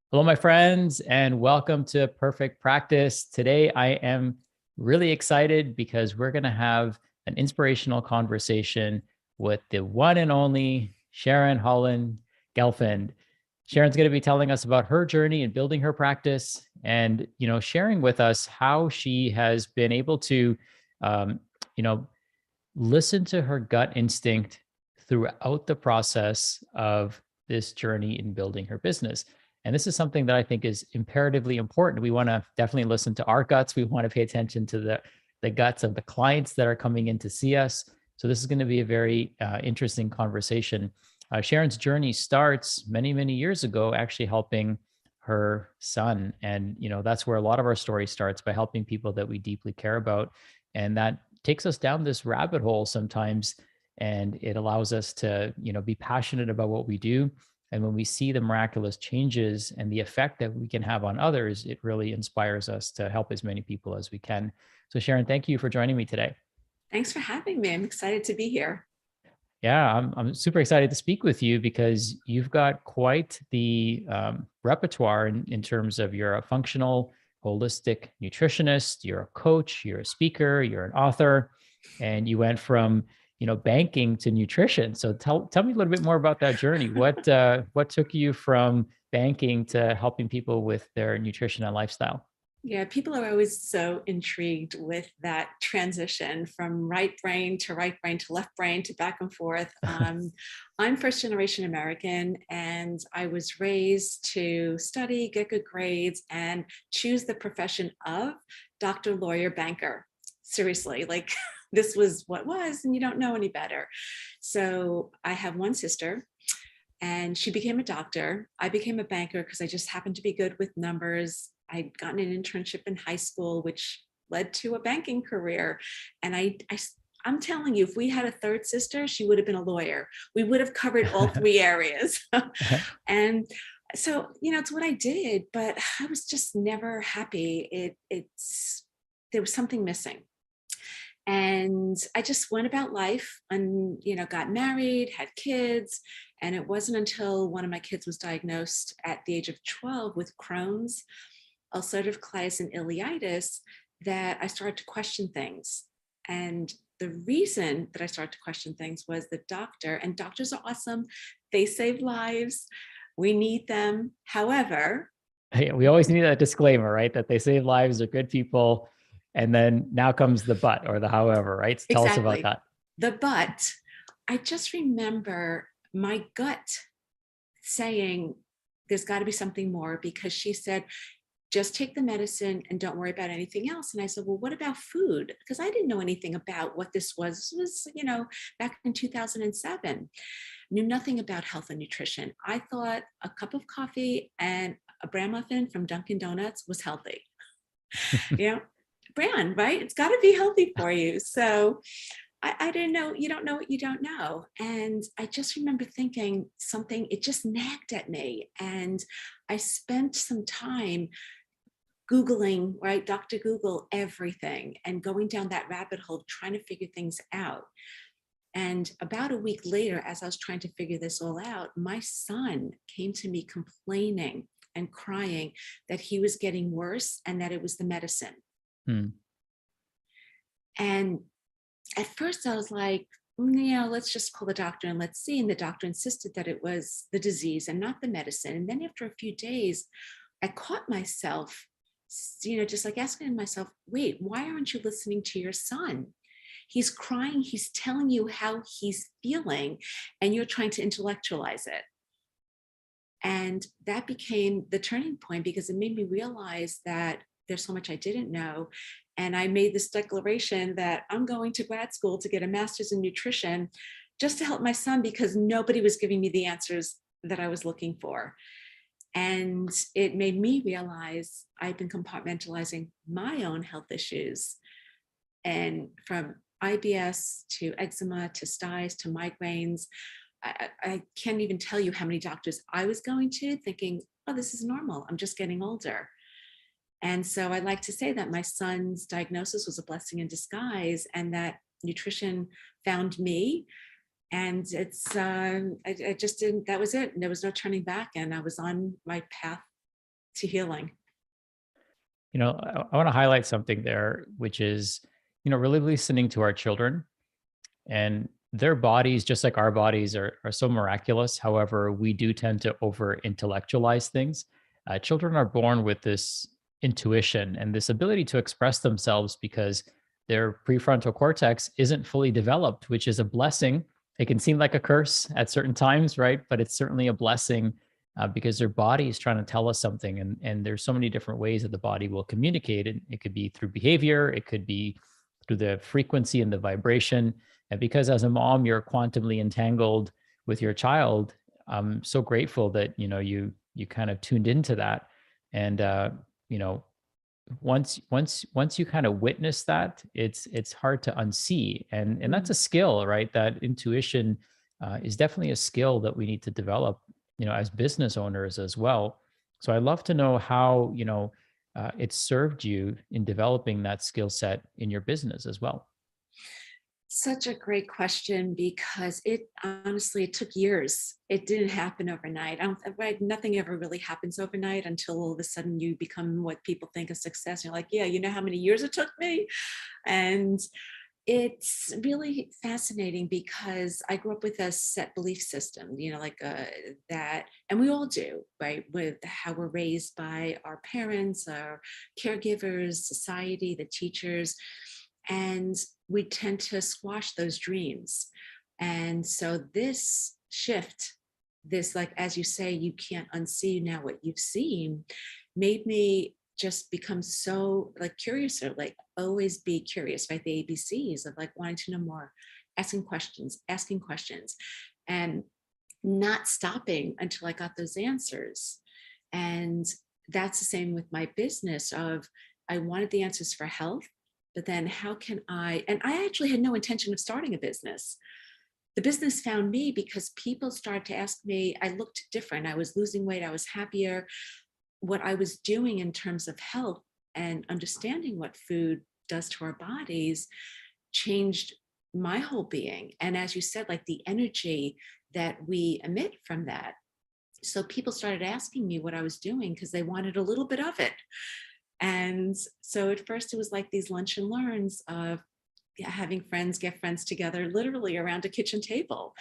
Hello, my friends, and welcome to Perfect Practice. Today, I am really excited because we're going to have an inspirational conversation with the one and only Sharon Holand Gelfand. Sharon's going to be telling us about her journey in building her practice and, sharing with us how she has been able to, um, you know, listen to her gut instinct throughout the process of this journey in building her business. And this is something that I think is imperatively important. We want to definitely listen to our guts. We want to pay attention to the guts of the clients that are coming in to see us. So this is going to be a very interesting conversation. Sharon's journey starts many, many years ago, actually helping her son. And, that's where a lot of our story starts, by helping people that we deeply care about. And that takes us down this rabbit hole sometimes, and it allows us to be passionate about what we do. And when we see the miraculous changes and the effect that we can have on others, it really inspires us to help as many people as we can. So Sharon, thank you for joining me today. Thanks for having me. I'm excited to be here. Yeah, I'm super excited to speak with you because you've got quite the repertoire in terms of, you're a functional holistic nutritionist, you're a coach, you're a speaker, you're an author, and you went from banking to nutrition. So tell me a little bit more about that journey. What took you from banking to helping people with their nutrition and lifestyle? Yeah, people are always so intrigued with that transition from right brain to left brain to back and forth. I'm first generation American, and I was raised to study, get good grades, and choose the profession of doctor, lawyer, banker. Seriously, like this was what was, and you don't know any better. So I have one sister, and she became a doctor. I became a banker because I just happened to be good with numbers. I'd gotten an internship in high school, which led to a banking career. And I'm telling you, if we had a third sister, she would have been a lawyer. We would have covered all three areas. And so, it's what I did, but I was just never happy. There was something missing. And I just went about life and, got married, had kids. And it wasn't until one of my kids was diagnosed at the age of 12 with Crohn's, ulcerative colitis, and ileitis that I started to question things. And the reason that I started to question things was the doctor, and doctors are awesome. They save lives. We need them. However, Hey, we always need a disclaimer, right? That they save lives, they're good people. And then now comes the but or the however, right? So tell us about exactly, that. but I just remember my gut saying, there's got to be something more, because she said, just take the medicine and don't worry about anything else. And I said, well, what about food? Because I didn't know anything about what this was. This was, back in 2007. Knew nothing about health and nutrition. I thought a cup of coffee and a bran muffin from Dunkin' Donuts was healthy. You know, bran, right? It's got to be healthy for you. So I didn't know. You don't know what you don't know. And I just remember thinking something, it just nagged at me. And I spent some time Googling, right? Dr. Google everything and going down that rabbit hole, trying to figure things out. And about a week later, as I was trying to figure this all out, my son came to me complaining and crying that he was getting worse and that it was the medicine. Hmm. And at first I was like, let's just call the doctor and let's see. And the doctor insisted that it was the disease and not the medicine. And then after a few days, I caught myself, just like asking myself, wait, why aren't you listening to your son? He's crying, he's telling you how he's feeling, and you're trying to intellectualize it. And that became the turning point, because it made me realize that there's so much I didn't know. And I made this declaration that I'm going to grad school to get a master's in nutrition just to help my son, because nobody was giving me the answers that I was looking for. And it made me realize I've been compartmentalizing my own health issues. And from IBS to eczema to styes to migraines, I can't even tell you how many doctors I was going to thinking, oh, this is normal. I'm just getting older. And so I like to say that my son's diagnosis was a blessing in disguise, and that nutrition found me. And I just didn't, that was it. And there was no turning back. And I was on my path to healing. I want to highlight something there, which is, really listening to our children, and their bodies, just like our bodies, are so miraculous. However, we do tend to over intellectualize things. Children are born with this intuition and this ability to express themselves because their prefrontal cortex isn't fully developed, which is a blessing. It can seem like a curse at certain times, right? But it's certainly a blessing, because their body is trying to tell us something. And there's so many different ways that the body will communicate. It could be through behavior, it could be through the frequency and the vibration. And because as a mom, you're quantumly entangled with your child, I'm so grateful that, you kind of tuned into that. And, you know, once you kind of witness that, it's hard to unsee. And that's a skill, right? That intuition is definitely a skill that we need to develop, as business owners as well. So I'd love to know how, it served you in developing that skill set in your business as well. Such a great question, because it honestly, it took years. It didn't happen overnight. Right, nothing ever really happens overnight until all of a sudden you become what people think is success. You're like, yeah, you know how many years it took me? And it's really fascinating because I grew up with a set belief system, that, and we all do, right? With how we're raised by our parents, our caregivers, society, the teachers. And we tend to squash those dreams. And so this shift, this, like, as you say, you can't unsee now what you've seen, made me just become so curious, or always be curious, right? The ABCs of wanting to know more, asking questions, and not stopping until I got those answers. And that's the same with my business of, I wanted the answers for health, but then how can and I actually had no intention of starting a business. The business found me because people started to ask me, I looked different. I was losing weight. I was happier. What I was doing in terms of health and understanding what food does to our bodies changed my whole being. And as you said, the energy that we emit from that. So people started asking me what I was doing because they wanted a little bit of it. And so at first it was these lunch and learns of having friends get friends together, literally around a kitchen table,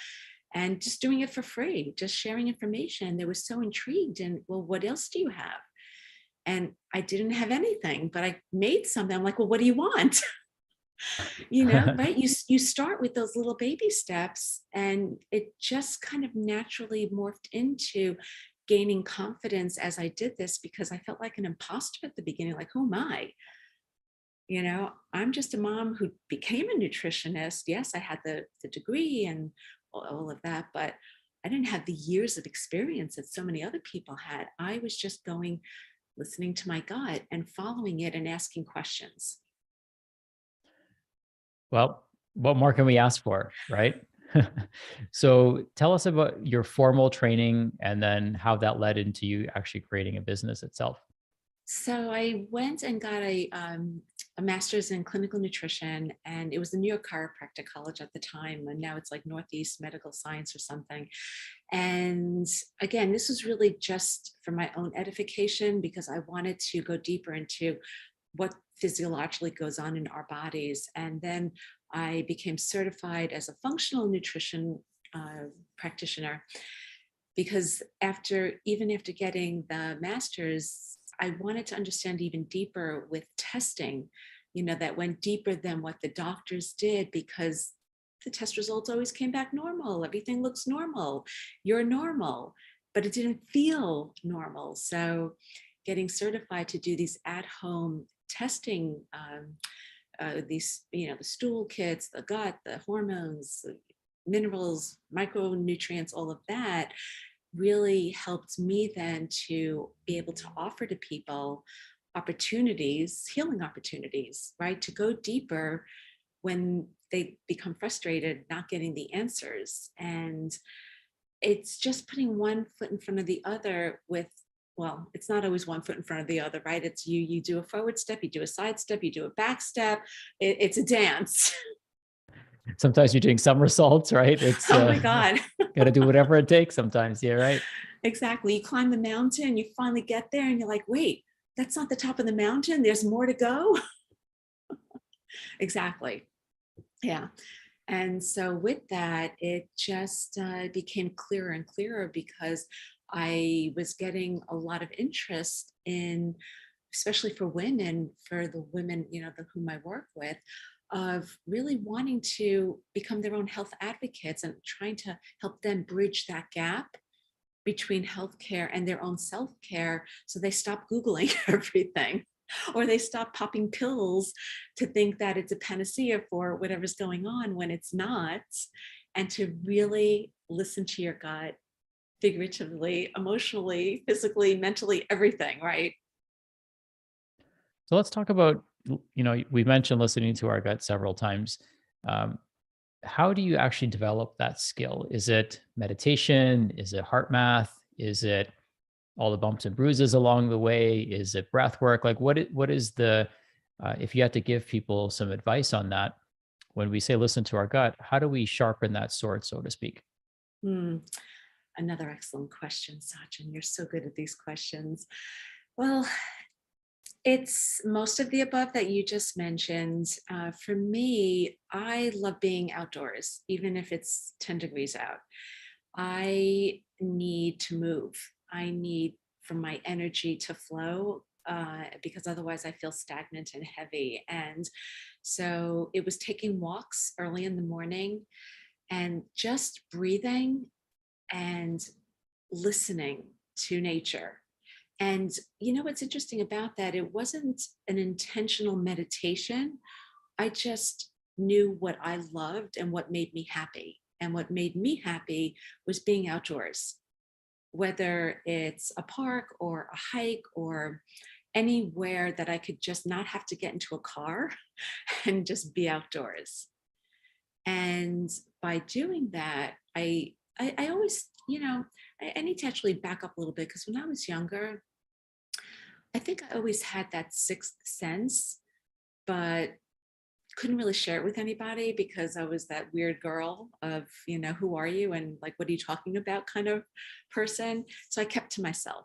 and just doing it for free, just sharing information. They were so intrigued, and, well, what else do you have? And I didn't have anything, but I made something. I'm like, well, what do you want? Right? You start with those little baby steps, and it just kind of naturally morphed into gaining confidence as I did this, because I felt like an imposter at the beginning. Who am I? I'm just a mom who became a nutritionist. Yes, I had the degree and all of that, but I didn't have the years of experience that so many other people had. I was just listening to my gut and following it and asking questions. Well, what more can we ask for, right? So tell us about your formal training and then how that led into you actually creating a business itself. So I went and got a master's in clinical nutrition, and it was the New York Chiropractic College at the time, and now it's Northeast Medical Science or something. And again, this was really just for my own edification, because I wanted to go deeper into what physiologically goes on in our bodies. And then I became certified as a functional nutrition practitioner, because even after getting the master's, I wanted to understand even deeper with testing, that went deeper than what the doctors did, because the test results always came back normal. Everything looks normal. You're normal, but it didn't feel normal. So getting certified to do these at-home testing, these, the stool kits, the gut, the hormones, the minerals, micronutrients, all of that really helped me then to be able to offer to people opportunities, healing opportunities, right? To go deeper when they become frustrated, not getting the answers. And it's just putting one foot in front of the other well, it's not always one foot in front of the other, right? It's you do a forward step, you do a side step, you do a back step. It's a dance. Sometimes you're doing somersaults, right? It's Oh my God. got to do whatever it takes sometimes. Yeah, right. Exactly. You climb the mountain, you finally get there, and you're like, wait, that's not the top of the mountain. There's more to go. Exactly. Yeah. And so with that, it just became clearer and clearer because I was getting a lot of interest in, especially for women, for the women, whom I work with, of really wanting to become their own health advocates and trying to help them bridge that gap between healthcare and their own self-care, so they stop Googling everything, or they stop popping pills to think that it's a panacea for whatever's going on when it's not, and to really listen to your gut, figuratively, emotionally, physically, mentally, everything, right? So let's talk about, we mentioned listening to our gut several times. Um, how do you actually develop that skill? Is it meditation? Is it heart math? Is it all the bumps and bruises along the way? Is it breath work? Like what is the, if you had to give people some advice on that, when we say listen to our gut, how do we sharpen that sword, so to speak? Hmm. Another excellent question, Sachin. You're so good at these questions. Well, it's most of the above that you just mentioned. For me, I love being outdoors, even if it's 10 degrees out. I need to move. I need for my energy to flow, because otherwise I feel stagnant and heavy. And so it was taking walks early in the morning and just breathing and listening to nature. And what's interesting about that? It wasn't an intentional meditation. I just knew what I loved and what made me happy. And what made me happy was being outdoors, whether it's a park or a hike or anywhere that I could just not have to get into a car and just be outdoors. And by doing that, I always, I need to actually back up a little bit, because when I was younger, I think I always had that sixth sense, but couldn't really share it with anybody because I was that weird girl of, who are you? And like, what are you talking about kind of person. So I kept to myself,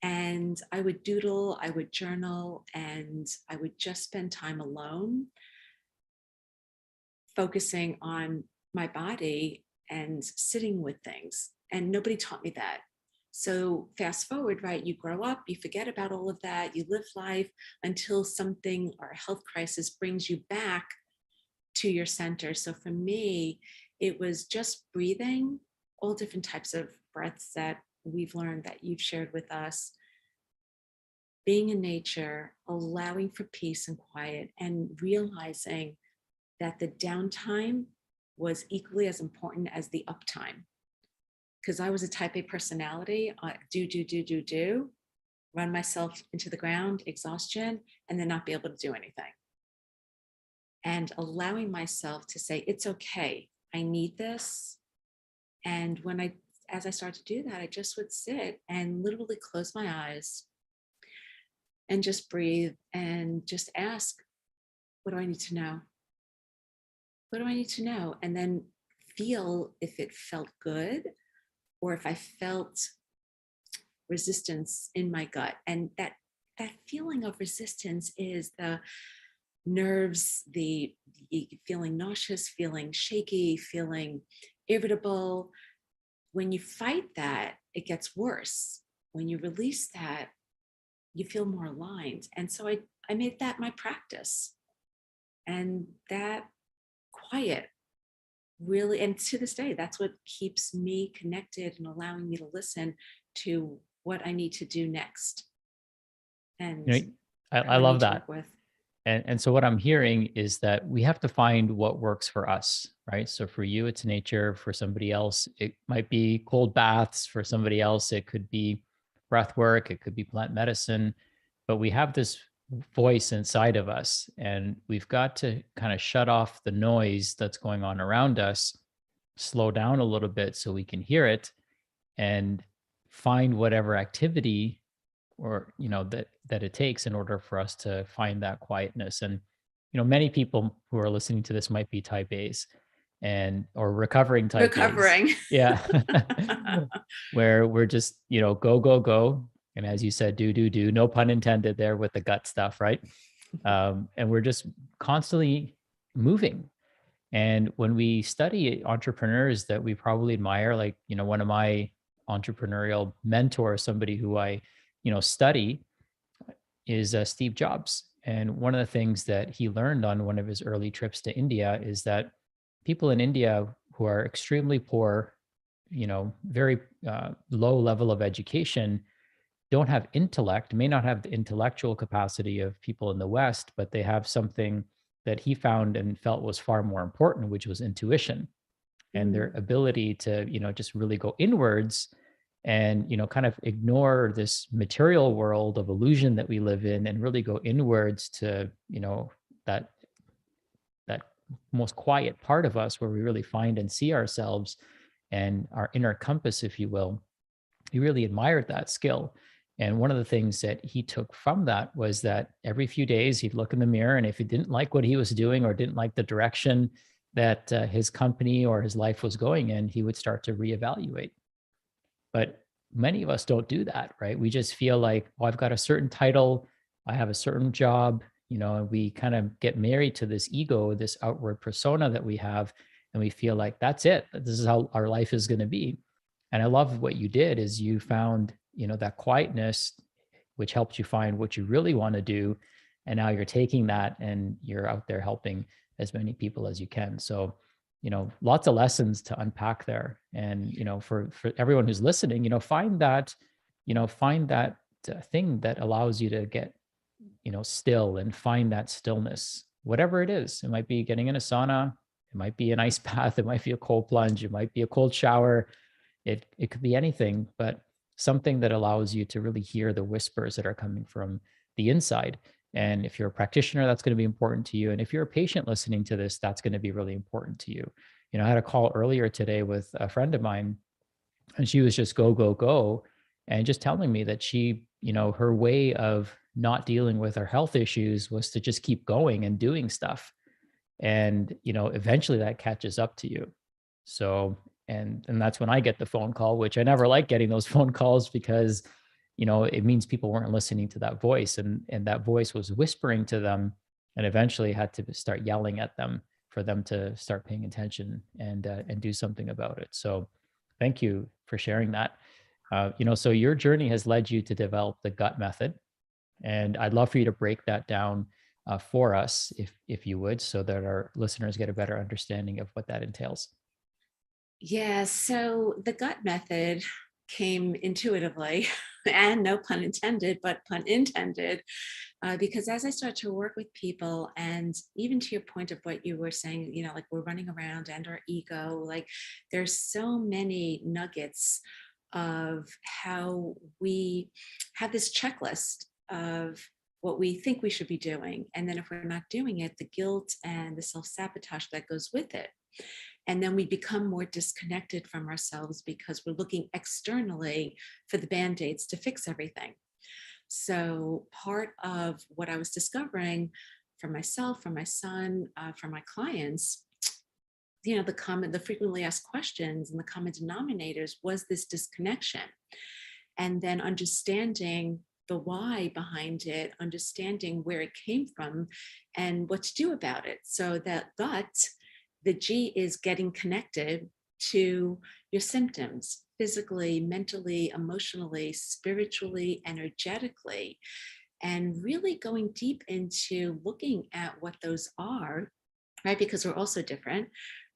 and I would doodle, I would journal, and I would just spend time alone, focusing on my body and sitting with things. And nobody taught me that. So fast forward, right? You grow up, you forget about all of that, you live life until something or a health crisis brings you back to your center. So for me, it was just breathing, all different types of breaths that we've learned that you've shared with us, being in nature, allowing for peace and quiet, and realizing that the downtime was equally as important as the uptime. Because I was a type A personality, do, run myself into the ground, exhaustion, and then not be able to do anything. And allowing myself to say, it's okay, I need this. And as I started to do that, I just would sit and literally close my eyes and just breathe and just ask, what do I need to know? What do I need to know? And then feel if it felt good or if I felt resistance in my gut. And that feeling of resistance is the nerves, the feeling nauseous, feeling shaky, feeling irritable. When you fight that, it gets worse. When you release that, you feel more aligned. And so I made that my practice. And that quiet really, and to this day, that's what keeps me connected and allowing me to listen to what I need to do next and You know, I who I love need to that. work with. And so what I'm hearing is that we have to find what works for us, right? So for you, it's nature. For somebody else, it might be cold baths. For somebody else, it could be breath work. It could be plant medicine. But we have this voice inside of us, and we've got to kind of shut off the noise that's going on around us, slow down a little bit so we can hear it, and find whatever activity or that it takes in order for us to find that quietness. And many people who are listening to this might be type A's, and or recovering type days. Recovering. Yeah. Where we're just, go, go, go. And as you said, do, no pun intended there with the gut stuff, right? And we're just constantly moving. And when we study entrepreneurs that we probably admire, like, one of my entrepreneurial mentors, somebody who I, study, is Steve Jobs. And one of the things that he learned on one of his early trips to India is that people in India who are extremely poor, very low level of education, don't have intellect, may not have the intellectual capacity of people in the West, but they have something that he found and felt was far more important, which was intuition and their ability to, just really go inwards and, kind of ignore this material world of illusion that we live in and really go inwards to, that that most quiet part of us where we really find and see ourselves and our inner compass, if you will. He really admired that skill. And one of the things that he took from that was that every few days he'd look in the mirror, and if he didn't like what he was doing or didn't like the direction that his company or his life was going in, he would start to reevaluate. But many of us don't do that, right? We just feel like, oh, I've got a certain title, I have a certain job, and we kind of get married to this ego, this outward persona that we have, and we feel like that's it. This is how our life is going to be. And I love what you did is you found, that quietness, which helped you find what you really want to do. And now you're taking that and you're out there helping as many people as you can. So, lots of lessons to unpack there. And, for everyone who's listening, find that, thing that allows you to get, still and find that stillness, whatever it is. It might be getting in a sauna. It might be an ice bath. It might be a cold plunge. It might be a cold shower. It could be anything, but something that allows you to really hear the whispers that are coming from the inside. And if you're a practitioner, that's going to be important to you. And if you're a patient listening to this, that's going to be really important to you. I had a call earlier today with a friend of mine, and she was just go, go, go, and just telling me that she, her way of not dealing with her health issues was to just keep going and doing stuff. And, eventually that catches up to you. So, and that's when I get the phone call, which I never like getting those phone calls because, it means people weren't listening to that voice, and that voice was whispering to them, and eventually had to start yelling at them for them to start paying attention and do something about it. So thank you for sharing that. So your journey has led you to develop the gut method, and I'd love for you to break that down for us, if you would, so that our listeners get a better understanding of what that entails. Yeah, so the gut method came intuitively, and no pun intended, but pun intended, because as I start to work with people, and even to your point of what you were saying, like we're running around and our ego, like there's so many nuggets of how we have this checklist of what we think we should be doing. And then if we're not doing it, the guilt and the self-sabotage that goes with it. And then we become more disconnected from ourselves because we're looking externally for the band-aids to fix everything. So part of what I was discovering for myself, for my son, for my clients, the frequently asked questions and the common denominators was this disconnection. And then understanding the why behind it, understanding where it came from and what to do about it. So that gut, the G, is getting connected to your symptoms physically, mentally, emotionally, spiritually, energetically, and really going deep into looking at what those are, right? Because we're also different.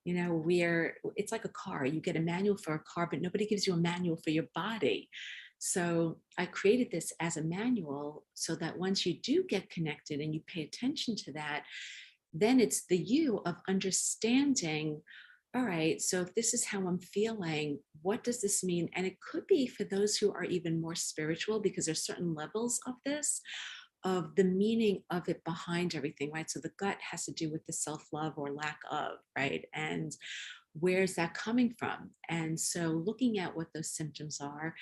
It's like a car. You get a manual for a car, but nobody gives you a manual for your body. So I created this as a manual so that once you do get connected and you pay attention to that, then it's the you of understanding, all right, so if this is how I'm feeling, what does this mean? And it could be for those who are even more spiritual, because there's certain levels of this, of the meaning of it behind everything, right? So the gut has to do with the self-love or lack of, right? And where's that coming from? And so looking at what those symptoms are,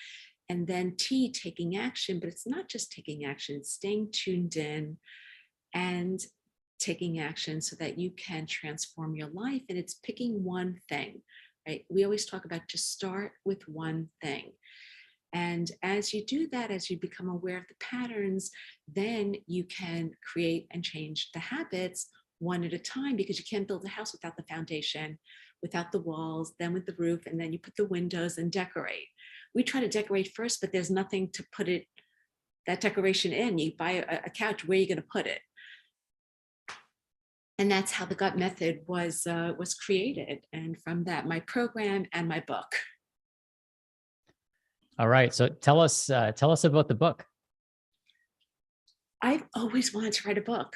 and then T, taking action, but it's not just taking action, it's staying tuned in and taking action so that you can transform your life. And it's picking one thing, right? We always talk about just start with one thing. And as you do that, as you become aware of the patterns, then you can create and change the habits one at a time, because you can't build a house without the foundation, without the walls, then with the roof, and then you put the windows and decorate. We try to decorate first, but there's nothing to put that decoration in. You buy a couch, where are you going to put it? And that's how the G.U.T method was created. And from that, my program and my book. All right. So tell us about the book. I've always wanted to write a book.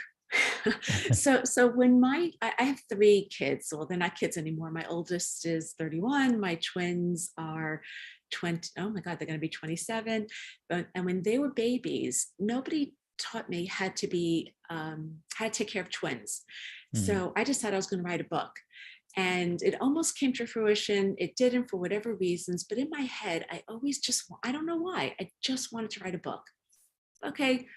So when I have 3 kids, well, they're not kids anymore. My oldest is 31. My twins are 20. Oh my God, they're going to be 27. And when they were babies, nobody taught me how to take care of twins. So I decided I was going to write a book. And it almost came to fruition. It didn't, for whatever reasons, but in my head, I don't know why, I just wanted to write a book. Okay,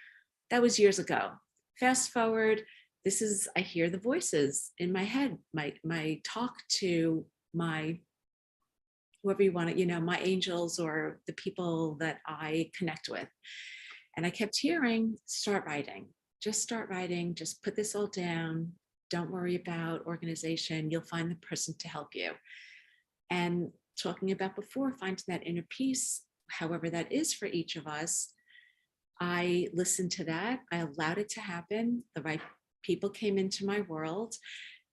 that was years ago. Fast forward, I hear the voices in my head, my talk to my, whoever you want to, my angels or the people that I connect with. And I kept hearing, start writing, just put this all down. Don't worry about organization. You'll find the person to help you. And talking about before, finding that inner peace, however that is for each of us, I listened to that. I allowed it to happen. The right people came into my world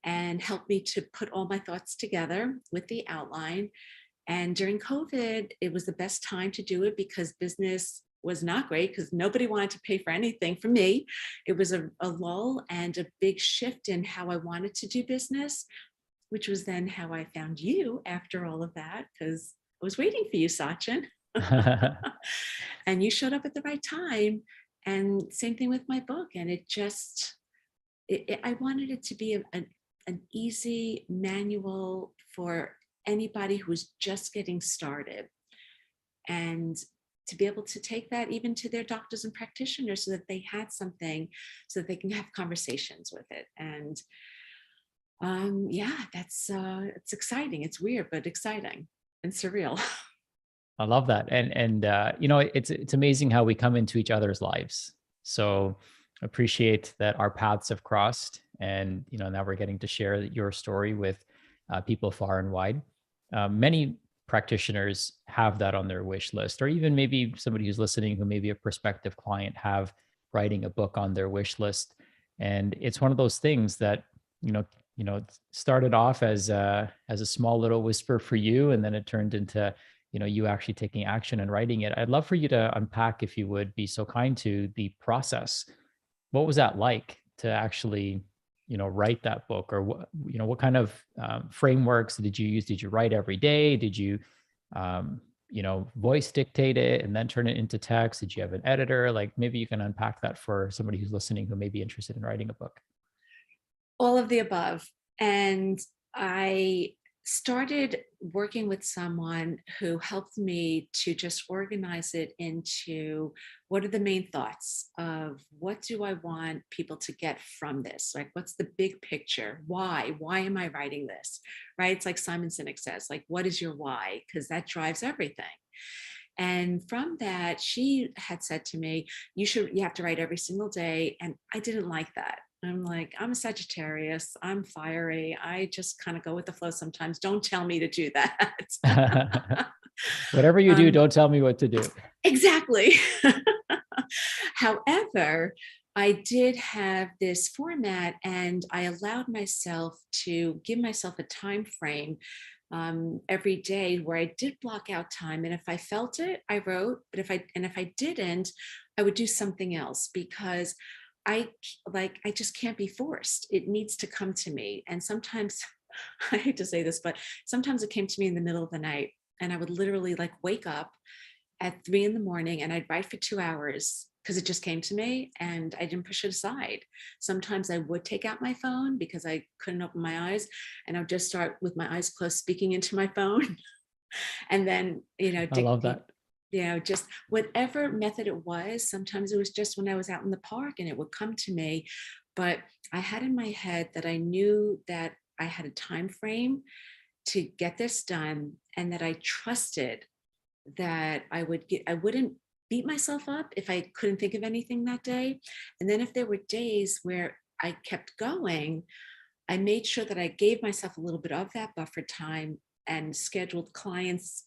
and helped me to put all my thoughts together with the outline. And during COVID, it was the best time to do it, because business was not great, because nobody wanted to pay for anything for me. It was a lull and a big shift in how I wanted to do business, which was then how I found you after all of that, because I was waiting for you, Sachin. And you showed up at the right time. And same thing with my book. And I wanted it to be an easy manual for anybody who was just getting started, and to be able to take that even to their doctors and practitioners, so that they had something, so that they can have conversations with it. And it's exciting. It's weird, but exciting and surreal. I love that. And it's amazing how we come into each other's lives. So appreciate that our paths have crossed, and now we're getting to share your story with people far and wide. Many practitioners have that on their wish list, or even maybe somebody who's listening who may be a prospective client have writing a book on their wish list. And it's one of those things that started off as a small little whisper for you, and then it turned into you actually taking action and writing it. I'd love for you to unpack, if you would be so kind, to the process. What was that like to actually write that book? Or what kind of frameworks did you use? Did you write every day? Did you voice dictate it and then turn it into text? Did you have an editor? Like, maybe you can unpack that for somebody who's listening who may be interested in writing a book. All of the above. And I started working with someone who helped me to just organize it into, what are the main thoughts of what do I want people to get from this? Like, what's the big picture? Why am I writing this? Right? It's like Simon Sinek says, like, what is your why? Because that drives everything. And from that, she had said to me, you have to write every single day. And I didn't like that. I'm like, I'm a Sagittarius. I'm fiery. I just kind of go with the flow sometimes. Don't tell me to do that. Whatever you do, don't tell me what to do. Exactly. However, I did have this format, and I allowed myself to give myself a time frame every day where I did block out time. And if I felt it, I wrote. But if I didn't, I would do something else, because I just can't be forced. It needs to come to me. And sometimes, I hate to say this, but sometimes it came to me in the middle of the night, and I would literally wake up at 3 a.m. and I'd write for 2 hours, because it just came to me and I didn't push it aside. Sometimes I would take out my phone because I couldn't open my eyes, and I would just start with my eyes closed, speaking into my phone. And then, I love that. Just whatever method it was. Sometimes it was just when I was out in the park and it would come to me. But I had in my head that I knew that I had a time frame to get this done, and that I trusted that I wouldn't beat myself up if I couldn't think of anything that day. And then if there were days where I kept going, I made sure that I gave myself a little bit of that buffer time and scheduled clients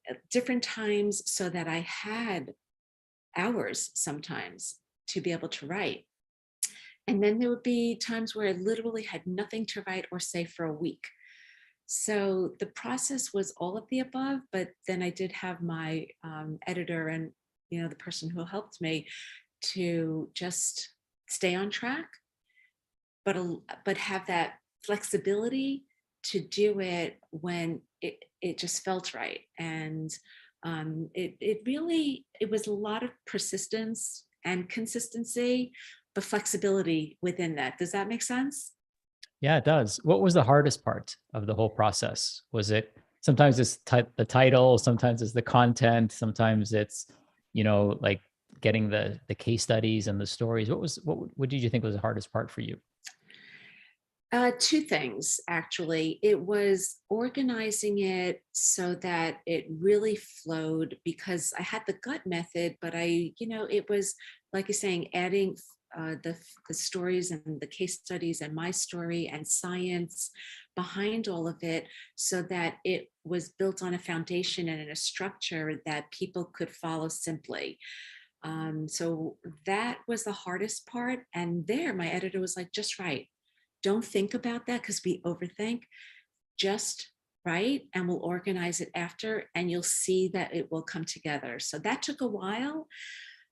at different times so that I had hours sometimes to be able to write. And then there would be times where I literally had nothing to write or say for a week. So the process was all of the above, but then I did have my editor and the person who helped me to just stay on track, but have that flexibility to do it when it just felt right. And it was a lot of persistence and consistency, but flexibility within that. Does that make sense? Yeah, it does. What was the hardest part of the whole process? Was it sometimes it's the title, sometimes it's the content, sometimes it's, like getting the case studies and the stories. What did you think was the hardest part for you? Two things, actually. It was organizing it so that it really flowed, because I had the gut method, but it was, like you're saying, adding the stories and the case studies and my story and science behind all of it, so that it was built on a foundation and in a structure that people could follow simply. So that was the hardest part. And there, my editor was like, just write. Don't think about that, because we overthink. Just write, and we'll organize it after, and you'll see that it will come together. So that took a while,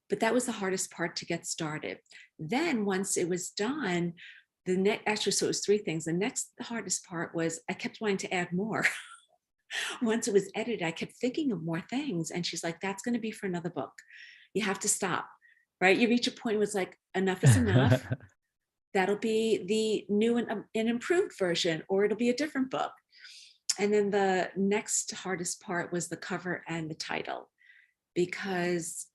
but that was the hardest part to get started. Then once it was done, so it was three things. The next hardest part was I kept wanting to add more. Once it was edited, I kept thinking of more things. And she's like, that's going to be for another book. You have to stop, right? You reach a point where it's like, enough is enough. That'll be the new and improved version, or it'll be a different book. And then the next hardest part was the cover and the title, because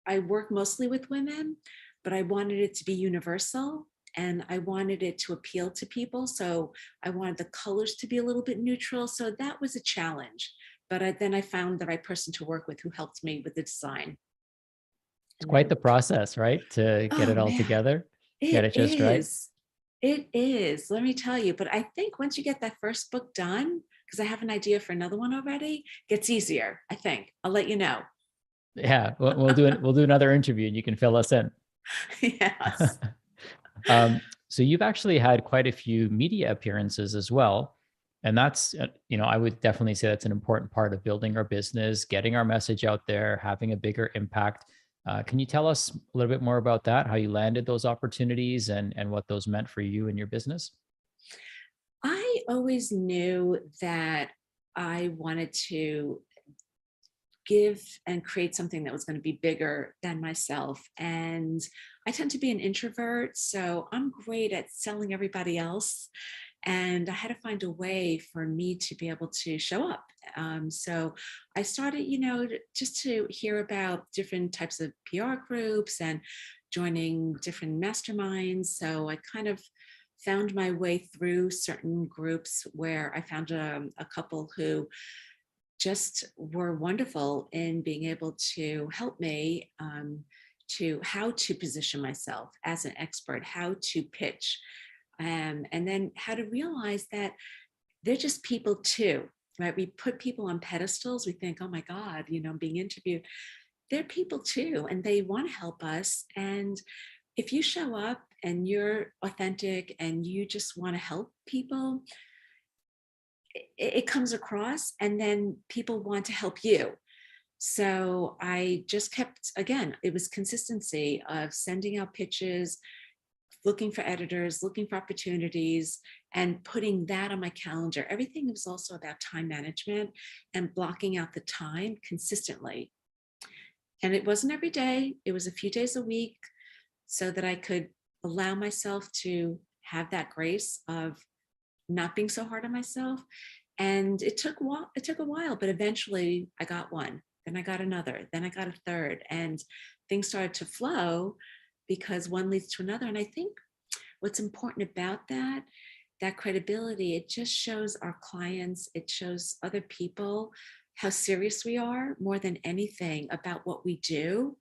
I work mostly with women, but I wanted it to be universal and I wanted it to appeal to people. So I wanted the colors to be a little bit neutral. So that was a challenge. But then I found the right person to work with who helped me with the design. It's And quite then, the process, right? To get oh it all man, together, get it it just right. is. It is, let me tell you. But I think once you get that first book done, because I have an idea for another one already, gets easier, I think. I'll let you know. Yeah, we'll do another interview and you can fill us in. Yes. So you've actually had quite a few media appearances as well. And that's, I would definitely say that's an important part of building our business, getting our message out there, having a bigger impact. Can you tell us a little bit more about that, how you landed those opportunities and what those meant for you and your business? I always knew that I wanted to give and create something that was going to be bigger than myself. And I tend to be an introvert, so I'm great at selling everybody else. And I had to find a way for me to be able to show up. So I started, just to hear about different types of PR groups and joining different masterminds. So I kind of found my way through certain groups where I found a couple who just were wonderful in being able to help me to how to position myself as an expert, how to pitch, and then how to realize that they're just people too, right? We put people on pedestals. We think, oh my God, I'm being interviewed. They're people too, and they want to help us. And if you show up and you're authentic and you just want to help people, it comes across, and then people want to help you. So I just kept, again, it was consistency of sending out pitches, looking for editors, looking for opportunities, and putting that on my calendar. Everything was also about time management and blocking out the time consistently. And it wasn't every day, it was a few days a week, so that I could allow myself to have that grace of not being so hard on myself. And it took a while, but eventually I got one, then I got another, then I got a third, and things started to flow because one leads to another. And I think what's important about that credibility, it just shows our clients, it shows other people how serious we are more than anything about what we do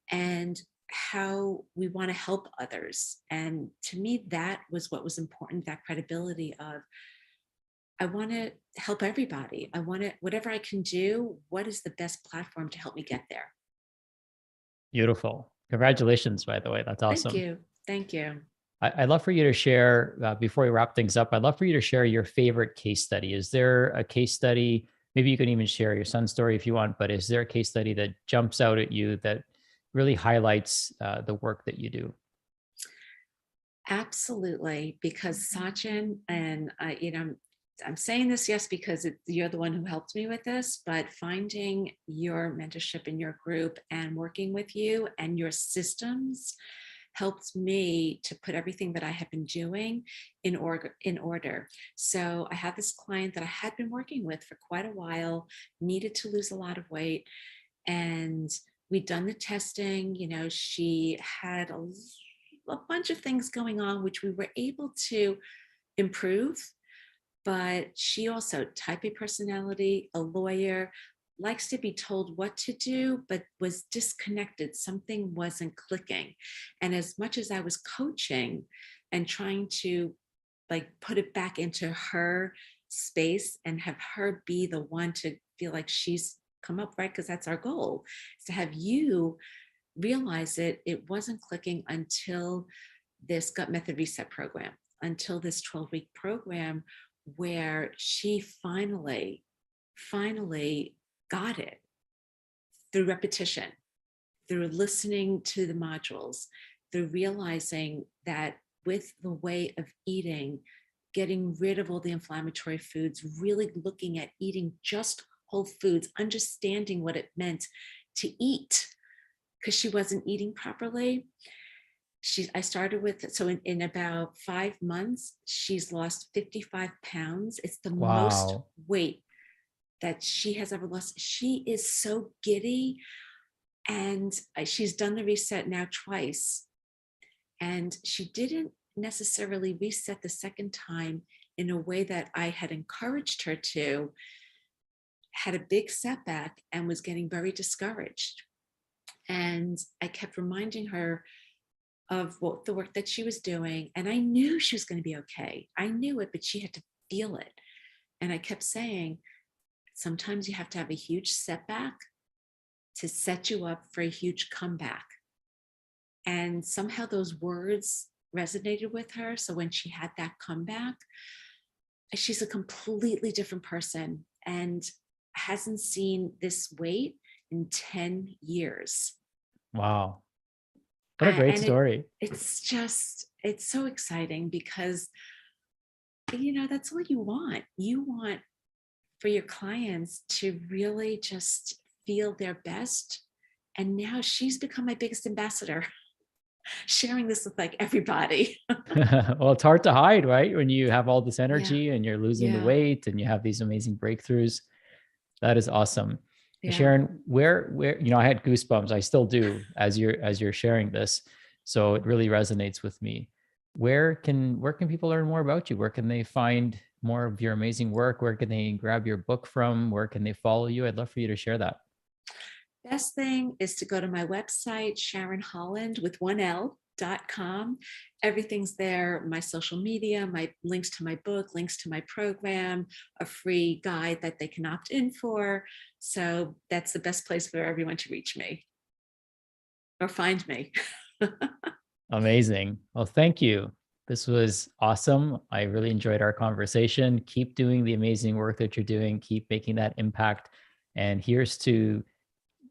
and how we want to help others. And to me, that was what was important, that credibility of, I want to help everybody. I want to, whatever I can do, what is the best platform to help me get there? Beautiful. Congratulations, by the way. That's Thank awesome. you. Thank you. I'd love for you to share, before we wrap things up, I'd love for you to share your favorite case study. Is there a case study? Maybe you can even share your son's story if you want, but is there a case study that jumps out at you that really highlights the work that you do? Absolutely. Because Sachin, and I'm saying this, yes, because you're the one who helped me with this, but finding your mentorship in your group and working with you and your systems helped me to put everything that I have been doing in order. So I had this client that I had been working with for quite a while, needed to lose a lot of weight. And we'd done the testing, she had a bunch of things going on, which we were able to improve. But she also type A personality, a lawyer, likes to be told what to do, but was disconnected. Something wasn't clicking. And as much as I was coaching and trying to put it back into her space and have her be the one to feel like she's come up, right? Because that's our goal, is to have you realize it wasn't clicking until this gut method reset program, until this 12-week program where she finally got it through repetition, through listening to the modules, through realizing that with the way of eating, getting rid of all the inflammatory foods, really looking at eating just whole foods, understanding what it meant to eat, because she wasn't eating properly. I started with, so in about 5 months, she's lost 55 pounds. It's the most Wow. weight that she has ever lost. She is so giddy, and she's done the reset now twice. And she didn't necessarily reset the second time in a way that I had encouraged her to, had a big setback and was getting very discouraged. And I kept reminding her of what the work that she was doing. And I knew she was going to be okay. I knew it, but she had to feel it. And I kept saying, sometimes you have to have a huge setback to set you up for a huge comeback. And somehow those words resonated with her. So when she had that comeback, she's a completely different person and hasn't seen this weight in 10 years. Wow. What a great story. It's so exciting because, that's all you want. You want for your clients to really just feel their best. And now she's become my biggest ambassador, sharing this with everybody. Well, it's hard to hide, right? When you have all this Yeah. energy and you're losing the Yeah. weight and you have these amazing breakthroughs. That is awesome. Yeah. Sharon, where I had goosebumps. I still do as you're sharing this. So it really resonates with me. Where can people learn more about you? Where can they find more of your amazing work? Where can they grab your book from? Where can they follow you? I'd love for you to share that. Best thing is to go to my website, Sharon Holand with 1L.com. Everything's there, my social media, my links to my book, links to my program, a free guide that they can opt in for. So that's the best place for everyone to reach me or find me. Amazing. Well, thank you. This was awesome. I really enjoyed our conversation. Keep doing the amazing work that you're doing. Keep making that impact. And here's to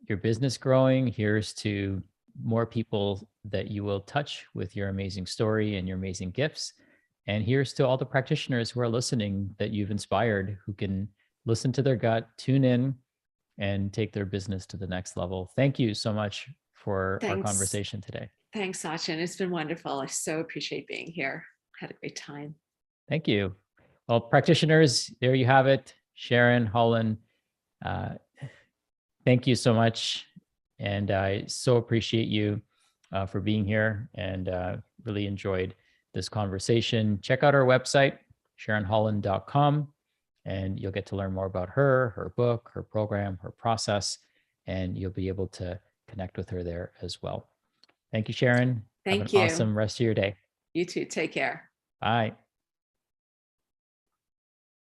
your business growing. Here's to more people that you will touch with your amazing story and your amazing gifts. And here's to all the practitioners who are listening that you've inspired, who can listen to their gut, tune in, and take their business to the next level. Thank you so much for our conversation today. Thanks, Sachin. It's been wonderful. I so appreciate being here. Had a great time. Thank you. Well, practitioners, there you have it. Sharon Holand, thank you so much. And I so appreciate you for being here and really enjoyed this conversation, check out our website, SharonHoland.com, and you'll get to learn more about her book, her program, her process, and you'll be able to connect with her there as well. Thank you, Sharon. Have an Thank you. awesome rest of your day. You too. Take care. Bye.